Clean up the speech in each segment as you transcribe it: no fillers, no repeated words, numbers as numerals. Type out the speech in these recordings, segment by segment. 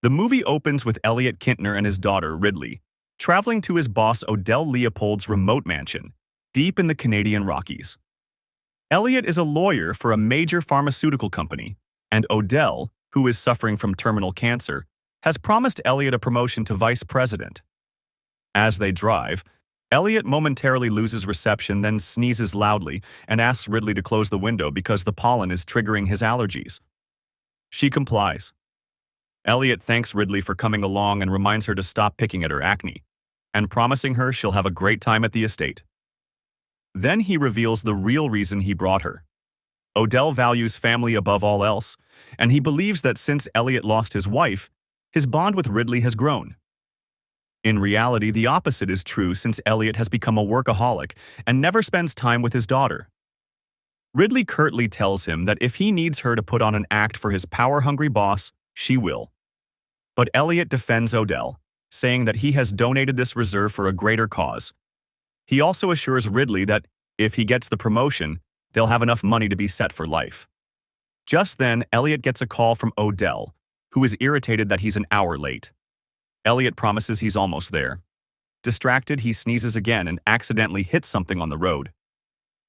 The movie opens with Elliot Kintner and his daughter, Ridley, traveling to his boss Odell Leopold's remote mansion, deep in the Canadian Rockies. Elliot is a lawyer for a major pharmaceutical company, and Odell, who is suffering from terminal cancer, has promised Elliot a promotion to vice president. As they drive, Elliot momentarily loses reception, then sneezes loudly and asks Ridley to close the window because the pollen is triggering his allergies. She complies. Elliot thanks Ridley for coming along and reminds her to stop picking at her acne, and promising her she'll have a great time at the estate. Then he reveals the real reason he brought her. Odell values family above all else, and he believes that since Elliot lost his wife, his bond with Ridley has grown. In reality, the opposite is true since Elliot has become a workaholic and never spends time with his daughter. Ridley curtly tells him that if he needs her to put on an act for his power-hungry boss, she will. But Elliot defends Odell, saying that he has donated this reserve for a greater cause. He also assures Ridley that if he gets the promotion, they'll have enough money to be set for life. Just then, Elliot gets a call from Odell, who is irritated that he's an hour late. Elliot promises he's almost there. Distracted, he sneezes again and accidentally hits something on the road.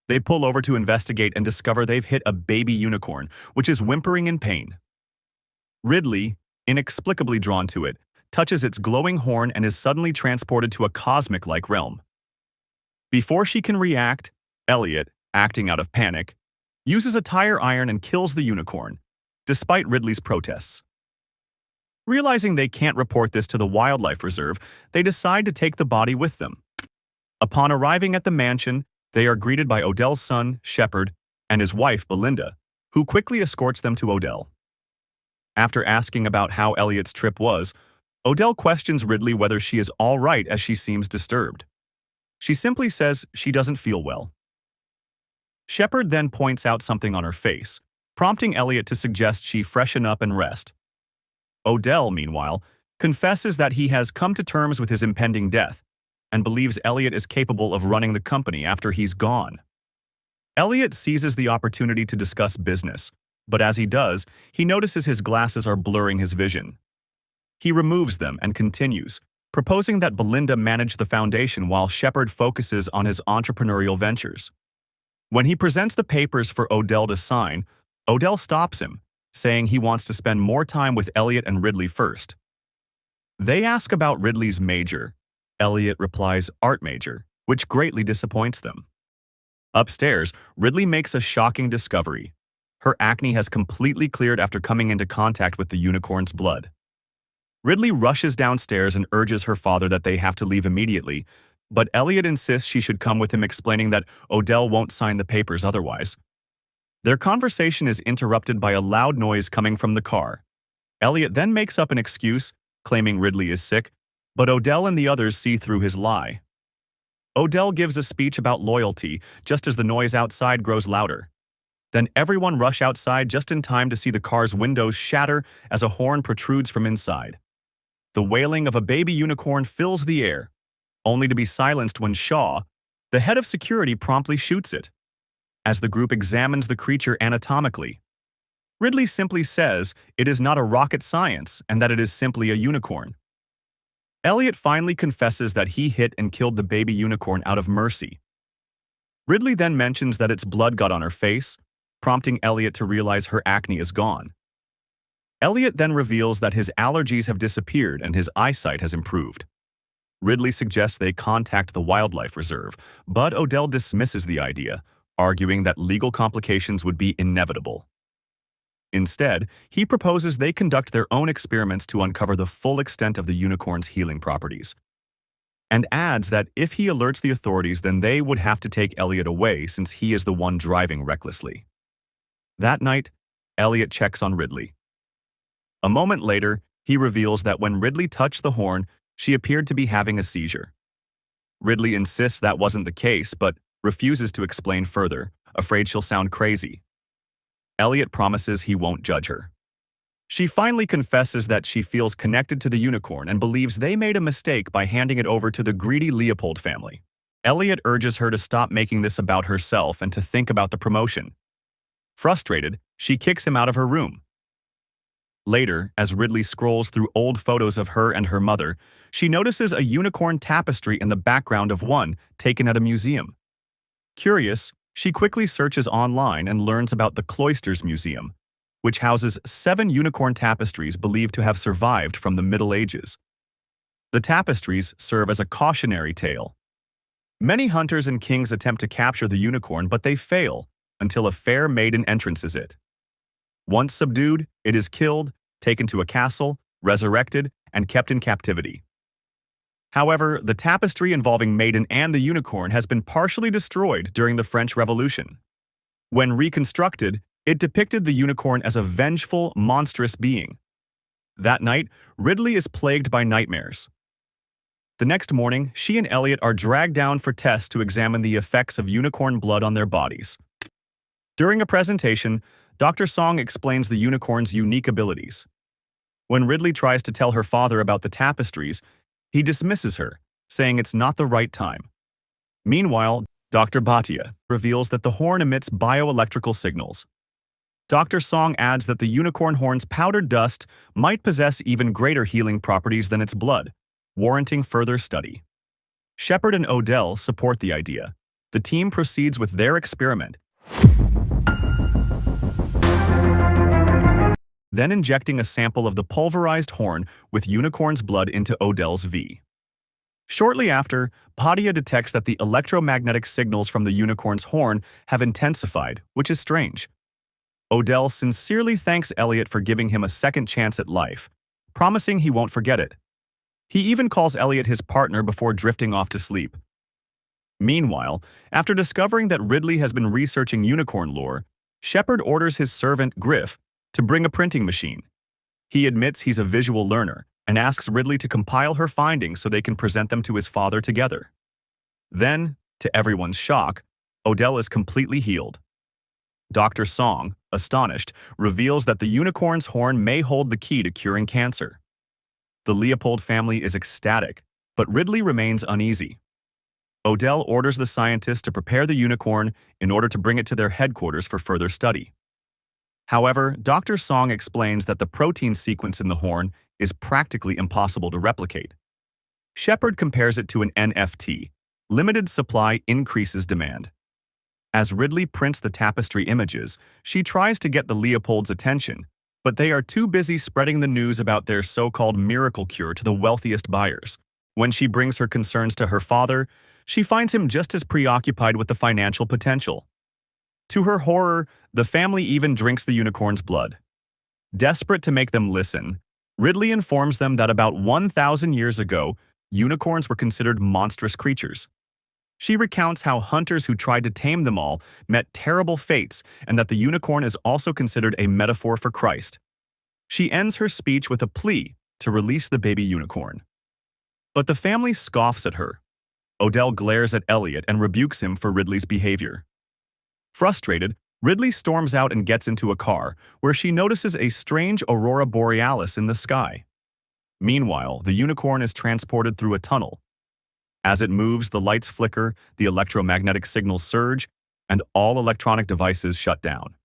They pull over to investigate and discover they've hit a baby unicorn, which is whimpering in pain. Ridley, inexplicably drawn to it, touches its glowing horn and is suddenly transported to a cosmic-like realm. Before she can react, Elliot, acting out of panic, uses a tire iron and kills the unicorn, despite Ridley's protests. Realizing they can't report this to the wildlife reserve, they decide to take the body with them. Upon arriving at the mansion, they are greeted by Odell's son, Shepard, and his wife, Belinda, who quickly escorts them to Odell. After asking about how Elliot's trip was, Odell questions Ridley whether she is all right as she seems disturbed. She simply says she doesn't feel well. Shepard then points out something on her face, prompting Elliot to suggest she freshen up and rest. Odell, meanwhile, confesses that he has come to terms with his impending death and believes Elliot is capable of running the company after he's gone. Elliot seizes the opportunity to discuss business, but as he does, he notices his glasses are blurring his vision. He removes them and continues, proposing that Belinda manage the foundation while Shepard focuses on his entrepreneurial ventures. When he presents the papers for Odell to sign, Odell stops him, saying he wants to spend more time with Elliot and Ridley first. They ask about Ridley's major. Elliot replies art major, which greatly disappoints them. Upstairs, Ridley makes a shocking discovery. Her acne has completely cleared after coming into contact with the unicorn's blood. Ridley rushes downstairs and urges her father that they have to leave immediately, but Elliot insists she should come with him, explaining that Odell won't sign the papers otherwise. Their conversation is interrupted by a loud noise coming from the car. Elliot then makes up an excuse, claiming Ridley is sick, but Odell and the others see through his lie. Odell gives a speech about loyalty just as the noise outside grows louder. Then everyone rush outside just in time to see the car's windows shatter as a horn protrudes from inside. The wailing of a baby unicorn fills the air, only to be silenced when Shaw, the head of security, promptly shoots it. As the group examines the creature anatomically, Ridley simply says it is not a rocket science and that it is simply a unicorn. Elliot finally confesses that he hit and killed the baby unicorn out of mercy. Ridley then mentions that its blood got on her face, prompting Elliot to realize her acne is gone. Elliot then reveals that his allergies have disappeared and his eyesight has improved. Ridley suggests they contact the wildlife reserve, but Odell dismisses the idea, arguing that legal complications would be inevitable. Instead, he proposes they conduct their own experiments to uncover the full extent of the unicorn's healing properties, and adds that if he alerts the authorities, then they would have to take Elliot away since he is the one driving recklessly. That night, Elliot checks on Ridley. A moment later, he reveals that when Ridley touched the horn, she appeared to be having a seizure. Ridley insists that wasn't the case, but refuses to explain further, afraid she'll sound crazy. Elliot promises he won't judge her. She finally confesses that she feels connected to the unicorn and believes they made a mistake by handing it over to the greedy Leopold family. Elliot urges her to stop making this about herself and to think about the promotion. Frustrated, she kicks him out of her room. Later, as Ridley scrolls through old photos of her and her mother, she notices a unicorn tapestry in the background of one taken at a museum. Curious, she quickly searches online and learns about the Cloisters Museum, which houses 7 unicorn tapestries believed to have survived from the Middle Ages. The tapestries serve as a cautionary tale. Many hunters and kings attempt to capture the unicorn, but they fail until a fair maiden entrances it. Once subdued, it is killed, taken to a castle, resurrected, and kept in captivity. However, the tapestry involving Maiden and the unicorn has been partially destroyed during the French Revolution. When reconstructed, it depicted the unicorn as a vengeful, monstrous being. That night, Ridley is plagued by nightmares. The next morning, she and Elliot are dragged down for tests to examine the effects of unicorn blood on their bodies. During a presentation, Dr. Song explains the unicorn's unique abilities. When Ridley tries to tell her father about the tapestries, he dismisses her, saying it's not the right time. Meanwhile, Dr. Bhatia reveals that the horn emits bioelectrical signals. Dr. Song adds that the unicorn horn's powdered dust might possess even greater healing properties than its blood, warranting further study. Shepard and Odell support the idea. The team proceeds with their experiment, then injecting a sample of the pulverized horn with unicorn's blood into Odell's V. Shortly after, Bhatia detects that the electromagnetic signals from the unicorn's horn have intensified, which is strange. Odell sincerely thanks Elliot for giving him a second chance at life, promising he won't forget it. He even calls Elliot his partner before drifting off to sleep. Meanwhile, after discovering that Ridley has been researching unicorn lore, Shepard orders his servant, Griff, to bring a printing machine. He admits he's a visual learner and asks Ridley to compile her findings so they can present them to his father together. Then, to everyone's shock, Odell is completely healed. Dr. Song, astonished, reveals that the unicorn's horn may hold the key to curing cancer. The Leopold family is ecstatic, but Ridley remains uneasy. Odell orders the scientists to prepare the unicorn in order to bring it to their headquarters for further study. However, Dr. Song explains that the protein sequence in the horn is practically impossible to replicate. Shepard compares it to an NFT. Limited supply increases demand. As Ridley prints the tapestry images, she tries to get the Leopold's attention, but they are too busy spreading the news about their so-called miracle cure to the wealthiest buyers. When she brings her concerns to her father, she finds him just as preoccupied with the financial potential. To her horror, the family even drinks the unicorn's blood. Desperate to make them listen, Ridley informs them that about 1,000 years ago, unicorns were considered monstrous creatures. She recounts how hunters who tried to tame them all met terrible fates and that the unicorn is also considered a metaphor for Christ. She ends her speech with a plea to release the baby unicorn. But the family scoffs at her. Odell glares at Elliot and rebukes him for Ridley's behavior. Frustrated, Ridley storms out and gets into a car, where she notices a strange aurora borealis in the sky. Meanwhile, the unicorn is transported through a tunnel. As it moves, the lights flicker, the electromagnetic signals surge, and all electronic devices shut down.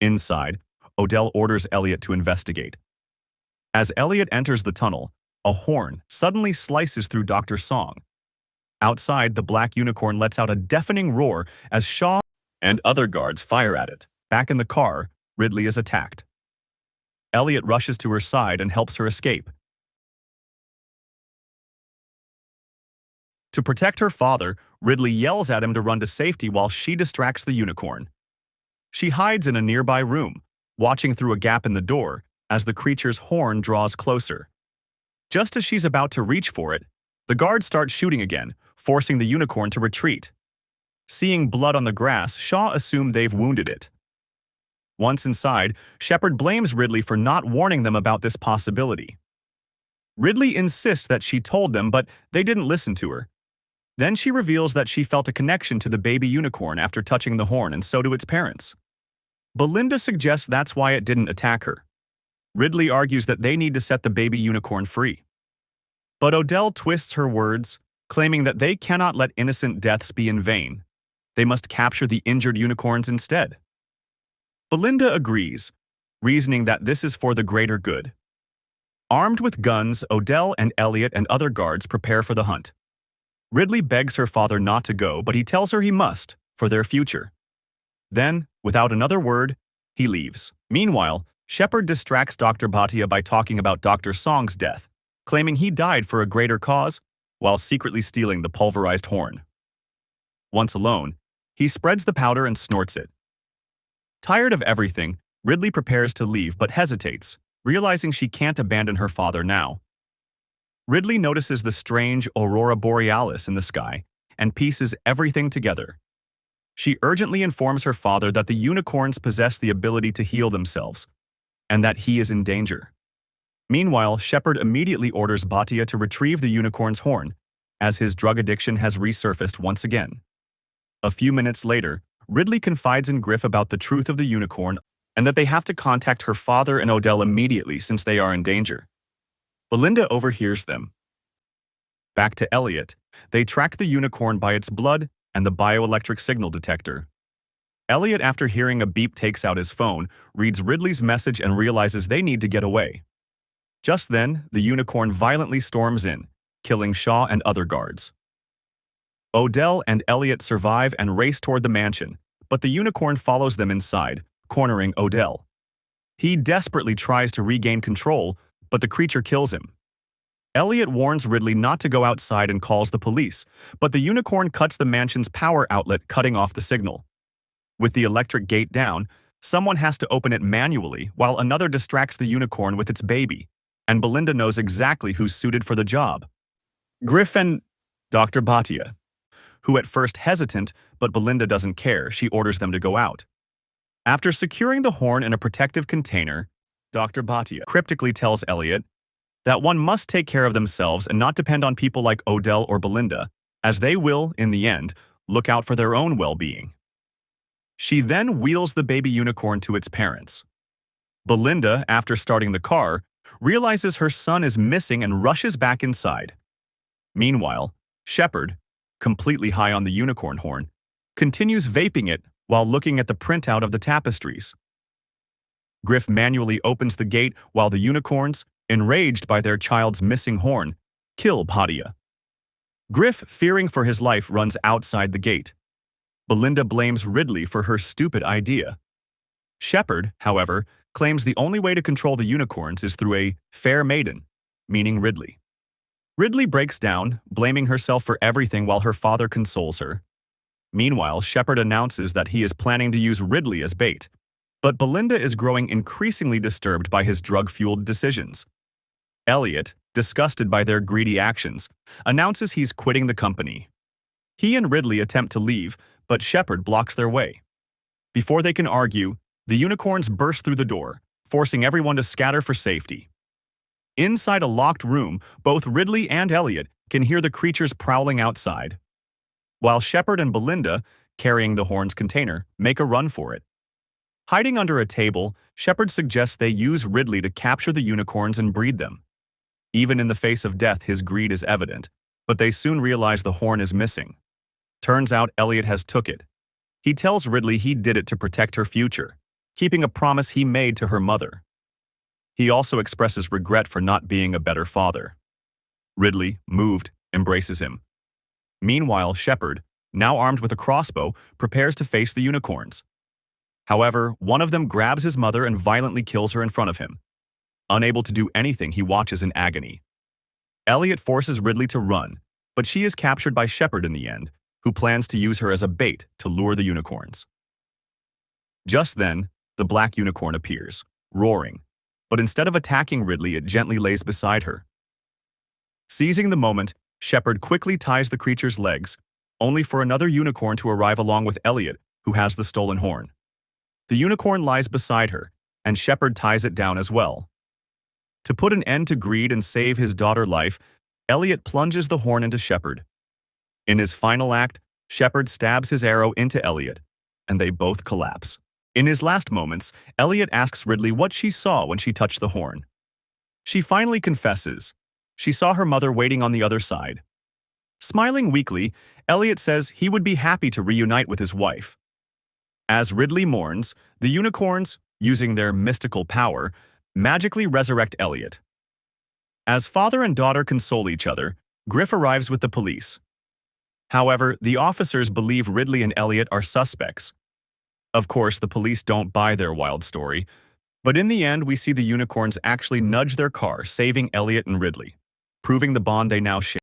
Inside, Odell orders Elliot to investigate. As Elliot enters the tunnel, a horn suddenly slices through Dr. Song. Outside, the black unicorn lets out a deafening roar as Shaw and other guards fire at it. Back in the car, Ridley is attacked. Elliot rushes to her side and helps her escape. To protect her father, Ridley yells at him to run to safety while she distracts the unicorn. She hides in a nearby room, watching through a gap in the door as the creature's horn draws closer. Just as she's about to reach for it, the guards start shooting again, forcing the unicorn to retreat. Seeing blood on the grass, Shaw assumed they've wounded it. Once inside, Shepard blames Ridley for not warning them about this possibility. Ridley insists that she told them, but they didn't listen to her. Then she reveals that she felt a connection to the baby unicorn after touching the horn, and so do its parents. Belinda suggests that's why it didn't attack her. Ridley argues that they need to set the baby unicorn free. But Odell twists her words, claiming that they cannot let innocent deaths be in vain. They must capture the injured unicorns instead. Belinda agrees, reasoning that this is for the greater good. Armed with guns, Odell and Elliot and other guards prepare for the hunt. Ridley begs her father not to go, but he tells her he must, for their future. Then, without another word, he leaves. Meanwhile, Shepard distracts Dr. Bhatia by talking about Dr. Song's death, claiming he died for a greater cause, while secretly stealing the pulverized horn. Once alone, he spreads the powder and snorts it. Tired of everything, Ridley prepares to leave but hesitates, realizing she can't abandon her father now. Ridley notices the strange aurora borealis in the sky and pieces everything together. She urgently informs her father that the unicorns possess the ability to heal themselves, and that he is in danger. Meanwhile, Shepard immediately orders Bhatia to retrieve the unicorn's horn, as his drug addiction has resurfaced once again. A few minutes later, Ridley confides in Griff about the truth of the unicorn and that they have to contact her father and Odell immediately since they are in danger. Belinda overhears them. Back to Elliot, they track the unicorn by its blood and the bioelectric signal detector. Elliot, after hearing a beep, takes out his phone, reads Ridley's message and realizes they need to get away. Just then, the unicorn violently storms in, killing Shaw and other guards. Odell and Elliot survive and race toward the mansion, but the unicorn follows them inside, cornering Odell. He desperately tries to regain control, but the creature kills him. Elliot warns Ridley not to go outside and calls the police, but the unicorn cuts the mansion's power outlet, cutting off the signal. With the electric gate down, someone has to open it manually while another distracts the unicorn with its baby, and Belinda knows exactly who's suited for the job. Griff and Dr. Bhatia, who at first hesitant, but Belinda doesn't care, she orders them to go out. After securing the horn in a protective container, Dr. Bhatia cryptically tells Elliot that one must take care of themselves and not depend on people like Odell or Belinda, as they will, in the end, look out for their own well-being. She then wheels the baby unicorn to its parents. Belinda, after starting the car, realizes her son is missing and rushes back inside. Meanwhile, Shepard, completely high on the unicorn horn, continues vaping it while looking at the printout of the tapestries. Griff manually opens the gate while the unicorns, enraged by their child's missing horn, kill Bhatia. Griff, fearing for his life, runs outside the gate. Belinda blames Ridley for her stupid idea. Shepard, however, claims the only way to control the unicorns is through a fair maiden, meaning Ridley. Ridley breaks down, blaming herself for everything while her father consoles her. Meanwhile, Shepard announces that he is planning to use Ridley as bait, but Belinda is growing increasingly disturbed by his drug-fueled decisions. Elliot, disgusted by their greedy actions, announces he's quitting the company. He and Ridley attempt to leave, but Shepard blocks their way. Before they can argue, the unicorns burst through the door, forcing everyone to scatter for safety. Inside a locked room, both Ridley and Elliot can hear the creatures prowling outside, while Shepard and Belinda, carrying the horn's container, make a run for it. Hiding under a table, Shepard suggests they use Ridley to capture the unicorns and breed them. Even in the face of death, his greed is evident, but they soon realize the horn is missing. Turns out Elliot has took it. He tells Ridley he did it to protect her future, keeping a promise he made to her mother. He also expresses regret for not being a better father. Ridley, moved, embraces him. Meanwhile, Shepard, now armed with a crossbow, prepares to face the unicorns. However, one of them grabs his mother and violently kills her in front of him. Unable to do anything, he watches in agony. Elliot forces Ridley to run, but she is captured by Shepard in the end, who plans to use her as a bait to lure the unicorns. Just then, the black unicorn appears, roaring, but instead of attacking Ridley, it gently lays beside her. Seizing the moment, Shepard quickly ties the creature's legs, only for another unicorn to arrive along with Elliot, who has the stolen horn. The unicorn lies beside her, and Shepard ties it down as well. To put an end to greed and save his daughter's life, Elliot plunges the horn into Shepard. In his final act, Shepard stabs his arrow into Elliot, and they both collapse. In his last moments, Elliot asks Ridley what she saw when she touched the horn. She finally confesses. She saw her mother waiting on the other side. Smiling weakly, Elliot says he would be happy to reunite with his wife. As Ridley mourns, the unicorns, using their mystical power, magically resurrect Elliot. As father and daughter console each other, Griff arrives with the police. However, the officers believe Ridley and Elliot are suspects. Of course, the police don't buy their wild story, but in the end, we see the unicorns actually nudge their car, saving Elliot and Ridley, proving the bond they now share.